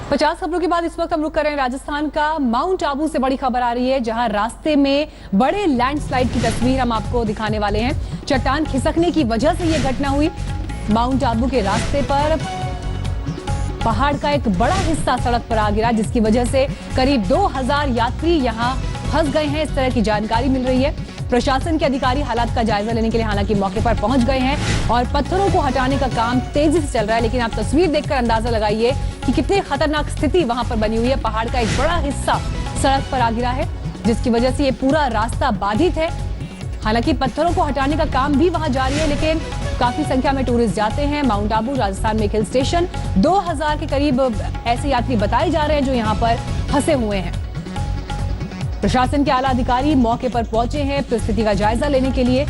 50 खबरों के बाद इस वक्त हम रुक कर रहे हैं राजस्थान का माउंट आबू से बड़ी खबर आ रही है, जहां रास्ते में बड़े लैंडस्लाइड की तस्वीर हम आपको दिखाने वाले हैं। चट्टान खिसकने की वजह से यह घटना हुई। माउंट आबू के रास्ते पर पहाड़ का एक बड़ा हिस्सा सड़क पर आ गिरा, जिसकी वजह से करीब 2000 यात्री यहां फंस गए हैं। इस तरह की जानकारी मिल रही है। प्रशासन के अधिकारी हालात का जायजा लेने के लिए हालांकि मौके पर पहुंच गए हैं और पत्थरों को हटाने का काम तेजी से चल रहा है। लेकिन आप तस्वीर देखकर अंदाजा लगाइए कि कितनी खतरनाक स्थिति वहां पर बनी हुई है। पहाड़ का एक बड़ा हिस्सा सड़क पर आ गिरा है, जिसकी वजह से ये पूरा रास्ता बाधित है। हालांकि पत्थरों को हटाने का काम भी वहां जारी है, लेकिन काफी संख्या में टूरिस्ट जाते हैं। माउंट आबू राजस्थान में एक हिल स्टेशन, 2000 के करीब ऐसे यात्री बताए जा रहे हैं जो यहाँ पर फंसे हुए हैं। प्रशासन के आला अधिकारी मौके पर पहुंचे हैं परिस्थिति का जायजा लेने के लिए,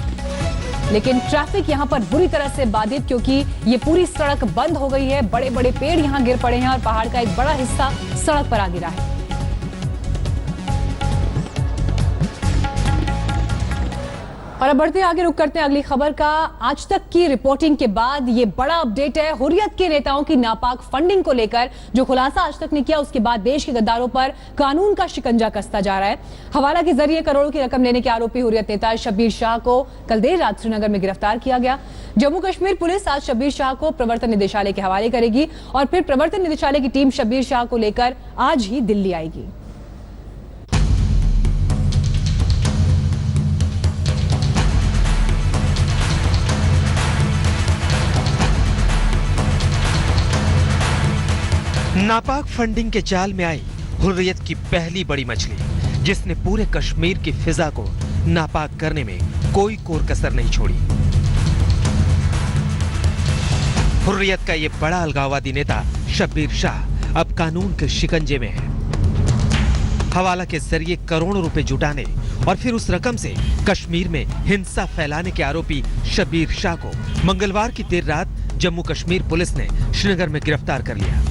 लेकिन ट्रैफिक यहां पर बुरी तरह से बाधित, क्योंकि ये पूरी सड़क बंद हो गई है। बड़े बड़े पेड़ यहां गिर पड़े हैं और पहाड़ का एक बड़ा हिस्सा सड़क पर आ गिरा है। और अब बढ़ते आगे, रुक करते हैं अगली खबर का। आज तक की रिपोर्टिंग के बाद ये बड़ा अपडेट है हुर्रियत के नेताओं की नापाक फंडिंग को लेकर। जो खुलासा आज तक ने किया, उसके बाद देश के गद्दारों पर कानून का शिकंजा कसता जा रहा है। हवाला के जरिए करोड़ों की रकम लेने के आरोपी हुर्रियत नेता शब्बीर शाह को कल देर रात श्रीनगर में गिरफ्तार किया गया। जम्मू कश्मीर पुलिस आज शब्बीर शाह को प्रवर्तन निदेशालय के हवाले करेगी और फिर प्रवर्तन निदेशालय की टीम शब्बीर शाह को लेकर आज ही दिल्ली आएगी। नापाक फंडिंग के जाल में आई हुर्रियत की पहली बड़ी मछली, जिसने पूरे कश्मीर की फिजा को नापाक करने में कोई कोर कसर नहीं छोड़ी। हुर्रियत का ये बड़ा अलगाववादी नेता शब्बीर शाह अब कानून के शिकंजे में है। हवाला के जरिए करोड़ों रुपए जुटाने और फिर उस रकम से कश्मीर में हिंसा फैलाने के आरोपी शब्बीर शाह को मंगलवार की देर रात जम्मू कश्मीर पुलिस ने श्रीनगर में गिरफ्तार कर लिया।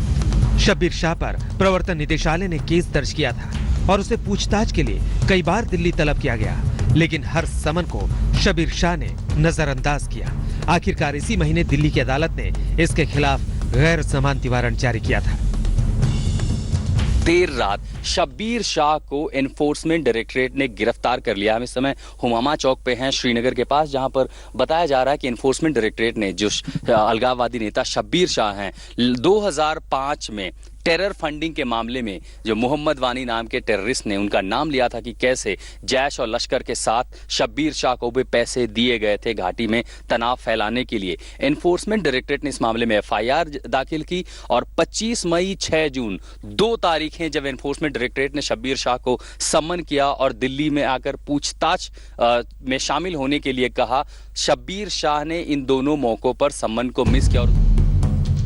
शब्बीर शाह पर प्रवर्तन निदेशालय ने केस दर्ज किया था और उसे पूछताछ के लिए कई बार दिल्ली तलब किया गया, लेकिन हर समन को शब्बीर शाह ने नजरअंदाज किया। आखिरकार इसी महीने दिल्ली की अदालत ने इसके खिलाफ गैर जमानती वारंट जारी किया था। देर रात शब्बीर शाह को एनफोर्समेंट डायरेक्टरेट ने गिरफ्तार कर लिया। हम इस समय हुमामा चौक पे हैं श्रीनगर के पास, जहां पर बताया जा रहा है कि एनफोर्समेंट डायरेक्टरेट ने जो अलगाववादी नेता शब्बीर शाह हैं 2005 में टेरर फंडिंग के मामले में जो मोहम्मद वानी नाम के टेररिस्ट ने उनका नाम लिया था कि कैसे जैश और लश्कर के साथ शब्बीर शाह को भी पैसे दिए गए थे घाटी में तनाव फैलाने के लिए। एनफोर्समेंट डायरेक्टरेट ने इस मामले में एफआईआर दाखिल की और 25 मई 6 जून 2 तारीखें जब एनफोर्समेंट डायरेक्टरेट ने शब्बीर शाह को सम्मन किया और दिल्ली में आकर पूछताछ में शामिल होने के लिए कहा। शब्बीर शाह ने इन दोनों मौकों पर सम्मन को मिस किया।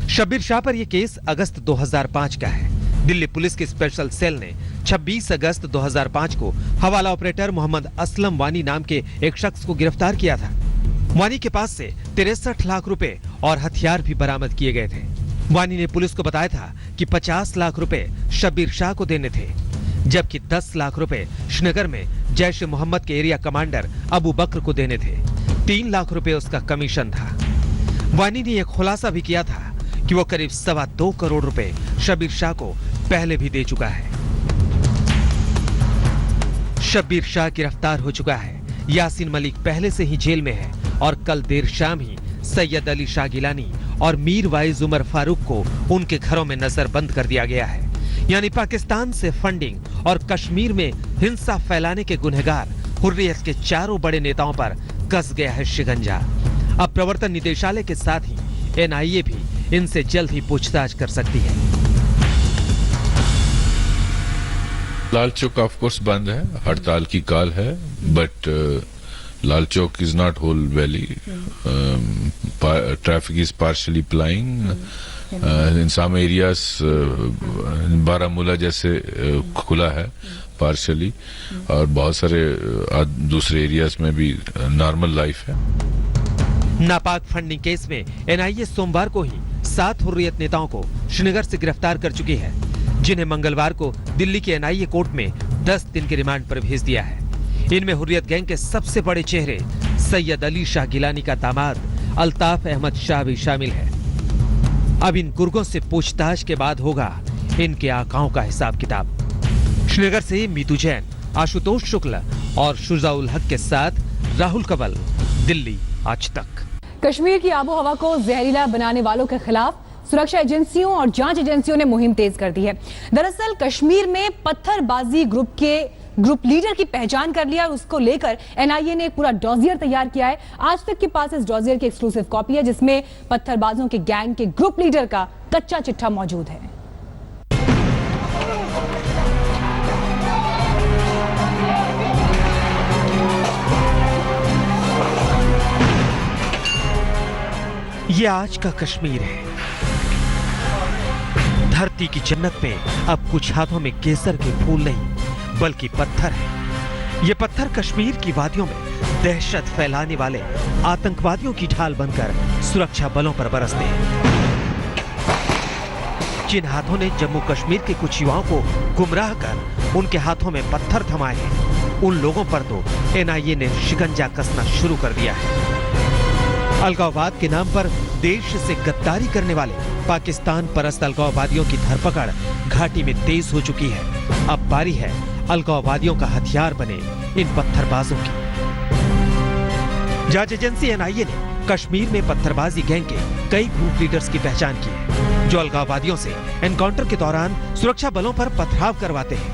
शब्बीर शाह पर यह केस अगस्त 2005 का है। दिल्ली पुलिस की स्पेशल सेल ने 26 अगस्त 2005 को हवाला ऑपरेटर मोहम्मद असलम वानी नाम के एक शख्स को गिरफ्तार किया था। वानी के पास से 63 लाख रुपए और हथियार भी बरामद किए गए थे। वानी ने पुलिस को बताया था कि 50 लाख रुपए शब्बीर शाह को देने थे, जबकि 10 लाख रुपए श्रीनगर में जैश ए मोहम्मद के एरिया कमांडर अबू बकर को देने थे। 3 लाख रुपए उसका कमीशन था। वानी ने यह खुलासा भी किया था कि वो करीब 2.25 करोड़ रुपए शब्बीर शाह को पहले भी दे चुका है। शब्बीर शाह गिरफ्तार हो चुका है। यासीन मलिक पहले से ही जेल में है और कल देर शाम ही सैयद अली शाह गिलानी और मीर वाइज उमर फारूक को उनके घरों में नजरबंद कर दिया गया है। यानी पाकिस्तान से फंडिंग और कश्मीर में हिंसा फैलाने के गुनहगार हुर्रियत के चारों बड़े नेताओं पर कस गया है शिकंजा। अब प्रवर्तन निदेशालय के साथ ही एनआईए भी इनसे जल्द ही पूछताछ कर सकती है। लाल चौक ऑफ कोर्स बंद है, हड़ताल की कॉल है, but Lal Chowk is not whole valley. Traffic is partially plying in some areas. Baramulla जैसे खुला है पार्शियली, और बहुत सारे दूसरे एरियाज में भी नॉर्मल लाइफ है। नापाक फंडिंग केस में एनआईए सोमवार को ही 7 हुर्रियत नेताओं को श्रीनगर से गिरफ्तार कर चुकी है, जिन्हें मंगलवार को दिल्ली के एनआईए कोर्ट में 10 दिन के रिमांड पर भेज दिया है। इनमें हुर्रियत गैंग के सबसे बड़े चेहरे सैयद अली शाह गिलानी का दामाद अल्ताफ अहमद शाह भी शामिल है। अब इन गुर्गों से पूछताछ के बाद होगा इनके आकाओं का हिसाब किताब। श्रीनगर से मीतू जैन, आशुतोष शुक्ला और शुजाउल हक के साथ राहुल कंवल, दिल्ली आज तक। कश्मीर की आबो हवा को जहरीला बनाने वालों के खिलाफ सुरक्षा एजेंसियों और जांच एजेंसियों ने मुहिम तेज कर दी है। दरअसल कश्मीर में पत्थरबाजी ग्रुप लीडर की पहचान कर लिया और उसको लेकर एनआईए ने एक पूरा डॉजियर तैयार किया है। आज तक के पास इस डॉजियर की एक्सक्लूसिव कॉपी है जिसमें पत्थरबाजों के गैंग के ग्रुप लीडर का कच्चा चिट्ठा मौजूद है। ये आज का कश्मीर है। धरती की जन्नत में अब कुछ हाथों में केसर के फूल नहीं बल्कि पत्थर है। ये पत्थर कश्मीर की वादियों में दहशत फैलाने वाले आतंकवादियों की ढाल बनकर सुरक्षा बलों पर बरसते हैं। जिन हाथों ने जम्मू कश्मीर के कुछ युवाओं को गुमराह कर उनके हाथों में पत्थर थमाए हैं, उन लोगों पर तो एनआईए ने शिकंजा कसना शुरू कर दिया है। अलगाववाद के नाम पर देश से गद्दारी करने वाले पाकिस्तान परस्त अलगाववादियों की धरपकड़ घाटी में तेज हो चुकी है। अब बारी है अलगाववादियों का हथियार बने इन पत्थरबाजों की। जांच एजेंसी एनआईए ने कश्मीर में पत्थरबाजी गैंग के कई ग्रुप लीडर्स की पहचान की है जो अलगाववादियों से एनकाउंटर के दौरान सुरक्षा बलों पर पथराव करवाते हैं।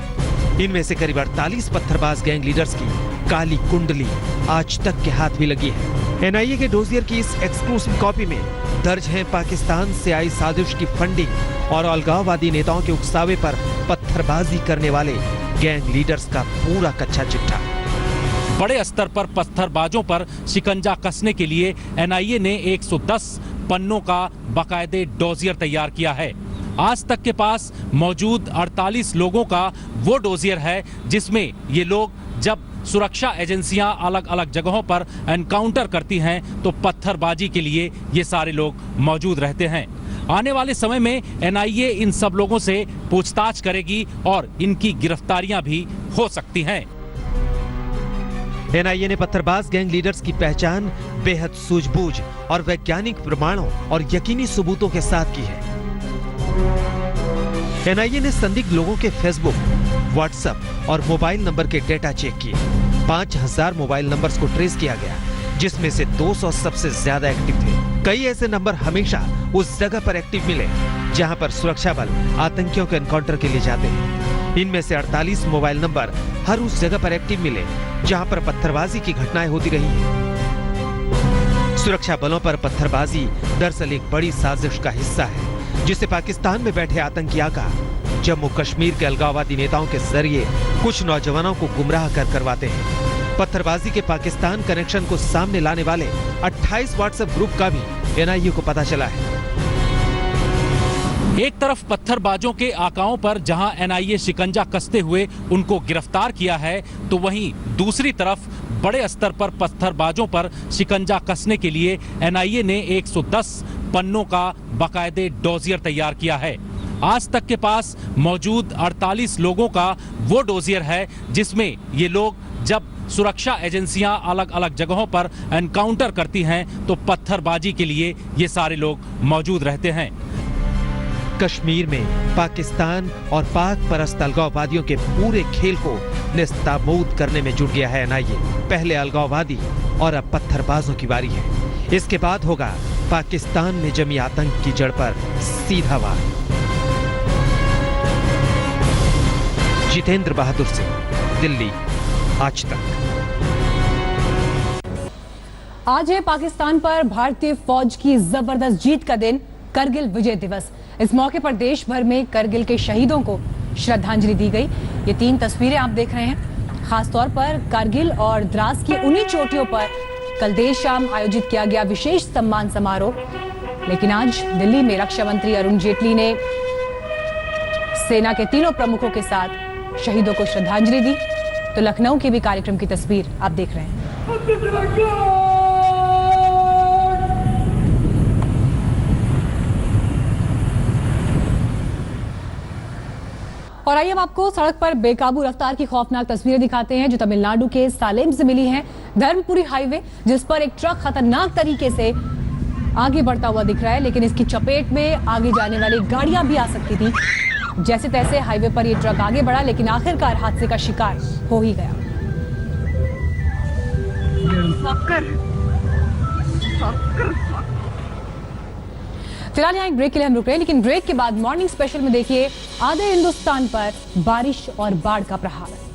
इनमें से करीब 48 पत्थरबाज गैंग लीडर्स की काली कुंडली आज तक के हाथ भी लगी है। एनआईए के डोजियर की इस एक्सक्लूसिव कॉपी में दर्ज है पाकिस्तान से आई साजिश की फंडिंग और अलगाववादी नेताओं के उकसावे पर पत्थरबाजी करने वाले गैंग लीडर्स का पूरा कच्चा चिट्ठा। बड़े स्तर पर पत्थरबाजों पर शिकंजा कसने के लिए एनआईए ने 110 पन्नों का बाकायदे डोजियर तैयार किया है। आज तक के पास मौजूद 48 लोगों का वो डोजियर है जिसमें ये लोग जब सुरक्षा एजेंसियां अलग अलग जगहों पर एनकाउंटर करती हैं तो पत्थरबाजी के लिए ये सारे लोग मौजूद रहते हैं। आने वाले समय में एनआईए इन सब लोगों से पूछताछ करेगी और इनकी गिरफ्तारियां भी हो सकती हैं। एनआईए ने पत्थरबाज गैंग लीडर्स की पहचान बेहद सूझबूझ और वैज्ञानिक प्रमाणों और यकीनी सबूतों के साथ की है। एनआईए ने संदिग्ध लोगों के फेसबुक, व्हाट्सएप और मोबाइल नंबर के डेटा चेक किए। 5000 मोबाइल नंबर्स को ट्रेस किया गया जिसमें से 200 सबसे ज्यादा एक्टिव थे। कई ऐसे नंबर हमेशा उस जगह पर एक्टिव मिले जहां पर सुरक्षा बल आतंकियों के एनकाउंटर के लिए जाते हैं। इनमें से 48 मोबाइल नंबर हर उस जगह पर एक्टिव मिले जहां पर पत्थरबाजी की घटनाएं होती रही हैं। सुरक्षा बलों पर पत्थरबाजी दरअसल एक बड़ी साजिश का हिस्सा है जिसे पाकिस्तान में बैठे आतंकी आका जम्मू कश्मीर के अलगाववादी नेताओं के जरिए कुछ नौजवानों को गुमराह कर करवाते हैं। पत्थरबाजी के पाकिस्तान कनेक्शन को सामने लाने वाले 28 व्हाट्सएप ग्रुप का भी एनआईए को पता चला है। एक तरफ पत्थरबाजों के आकाओं पर जहां एनआईए शिकंजा कसते हुए उनको गिरफ्तार किया है तो वहीं दूसरी तरफ बड़े स्तर पर पत्थरबाजों पर शिकंजा कसने के लिए एनआईए ने 110 पन्नों का बाकायदे डोजियर तैयार किया है। आज तक के पास मौजूद 48 लोगों का वो डोजियर है जिसमें ये लोग जब सुरक्षा एजेंसियां अलग अलग जगहों पर एनकाउंटर करती हैं तो पत्थरबाजी के लिए ये सारे लोग मौजूद रहते हैं। कश्मीर में पाकिस्तान और पाक परस्त अलगाववादियों के पूरे खेल को नेस्तनाबूद करने में जुट गया है एनआईए। पहले अलगाववादी और अब पत्थरबाजों की बारी है। इसके बाद होगा पाकिस्तान में जमी आतंक की जड़ पर सीधा वार। जितेंद्र बहादुर सिंह, दिल्ली आज तक। आज है पाकिस्तान पर भारतीय फौज की जबरदस्त जीत का दिन, करगिल विजय दिवस। इस मौके पर देश भर में करगिल के शहीदों को श्रद्धांजलि दी गई। ये 3 तस्वीरें आप देख रहे हैं। खासतौर पर करगिल और द्रास की उन्हीं चोटियों पर कल देर शाम आयोजित किया गया विशेष सम्मान समारोह। लेकिन आज दिल्ली में रक्षा मंत्री अरुण जेटली ने सेना के तीनों प्रमुखों के साथ शहीदों को श्रद्धांजलि दी। तो लखनऊ के भी कार्यक्रम की तस्वीर आप देख रहे हैं। और आइए हम आपको सड़क पर बेकाबू रफ्तार की खौफनाक तस्वीरें दिखाते हैं जो तमिलनाडु के सालेम से मिली हैं। धर्मपुरी हाईवे जिस पर एक ट्रक खतरनाक तरीके से आगे बढ़ता हुआ दिख रहा है, लेकिन इसकी चपेट में आगे जाने वाली गाड़ियां भी आ सकती थी। जैसे तैसे हाईवे पर यह ट्रक आगे बढ़ा, लेकिन आखिरकार हादसे का शिकार हो ही गया। फिलहाल यहाँ एक ब्रेक के लिए हम रुक रहे हैं, लेकिन ब्रेक के बाद मॉर्निंग स्पेशल में देखिए आधे हिंदुस्तान पर बारिश और बाढ़ का प्रहार।